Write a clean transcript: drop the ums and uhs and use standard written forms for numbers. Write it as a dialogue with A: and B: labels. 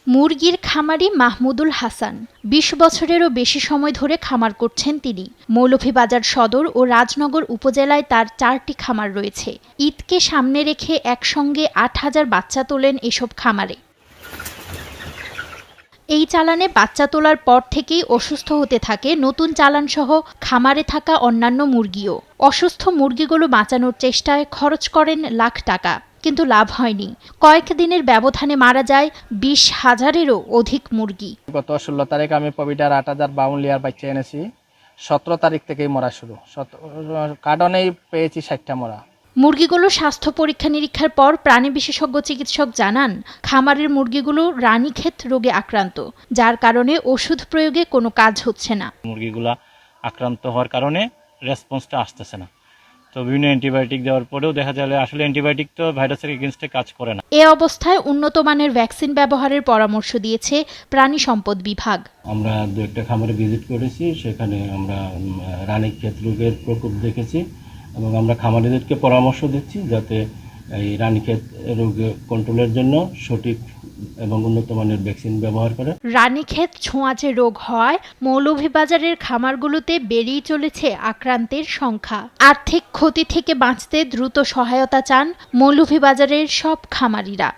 A: মুরগির খামারি মাহমুদুল হাসান ২০ বছরেরও বেশি সময় ধরে খামার করছেন তিনি। মৌলভীবাজার সদর ও রাজনগর উপজেলায় তার ৪টি খামার রয়েছে। ঈদকে সামনে রেখে একসঙ্গে ৮,০০০ বাচ্চা তোলেন এসব খামারে। এই চালানে বাচ্চা তোলার পর থেকেই অসুস্থ হতে থাকে নতুন চালানসহ খামারে থাকা অন্যান্য মুরগিও। অসুস্থ মুরগিগুলো বাঁচানোর চেষ্টায় খরচ করেন লাখ টাকা, কিন্তু লাভ হয়নি। কয়েক দিনের ব্যবধানে মারা যায় ২০,০০০-এরও অধিক মুরগি।
B: গত ১৬ তারিখ আমি পবিটার ৮,০৫২ লেয়ার বাচ্চা এনেছি। ১৭ তারিখ থেকেই মরা শুরু। কার্টনেই পেয়েছি ৬০টা মরা।
A: মুরগিগুলো স্বাস্থ্য পরীক্ষা নিরীক্ষার পর প্রাণী বিশেষজ্ঞ চিকিৎসক জানান, খামারের মুরগিগুলো রানীক্ষেত রোগে আক্রান্ত, যার কারণে ওষুধ প্রয়োগে কোনো কাজ হচ্ছে না।
C: মুরগিগুলা আক্রান্ত হওয়ার কারণে রেসপন্সটা আসতেছে না। তো বিভিন্ন অ্যান্টিবায়োটিক দেওয়ার পরেও দেখা যায় আসলে অ্যান্টিবায়োটিক তো ভাইরাসের এগেইনস্টে কাজ করে না।
A: এ অবস্থায় উন্নত মানের ভ্যাকসিন ব্যবহারের পরামর্শ দিয়েছে প্রাণী সম্পদ বিভাগ।
D: আমরা দু একটা খামারে ভিজিট করেছি, সেখানে আমরা রানীক্ষেত রোগের প্রকোপ দেখেছি এবং আমরা খামারিদেরকে পরামর্শ দিচ্ছি যাতে এই রানীক্ষেত রোগ কন্ট্রোলের জন্য সঠিক এবং উন্নত মানের ভ্যাকসিন ব্যবহার করে।
A: রানীক্ষেত ছোঁয়াচে রোগ হওয়ায় মৌলভীবাজারের খামারগুলোতে বেড়েই চলেছে আক্রান্তের সংখ্যা। আর্থিক ক্ষতি থেকে বাঁচতে দ্রুত সহায়তা চান মৌলভীবাজারের সব খামারিরা।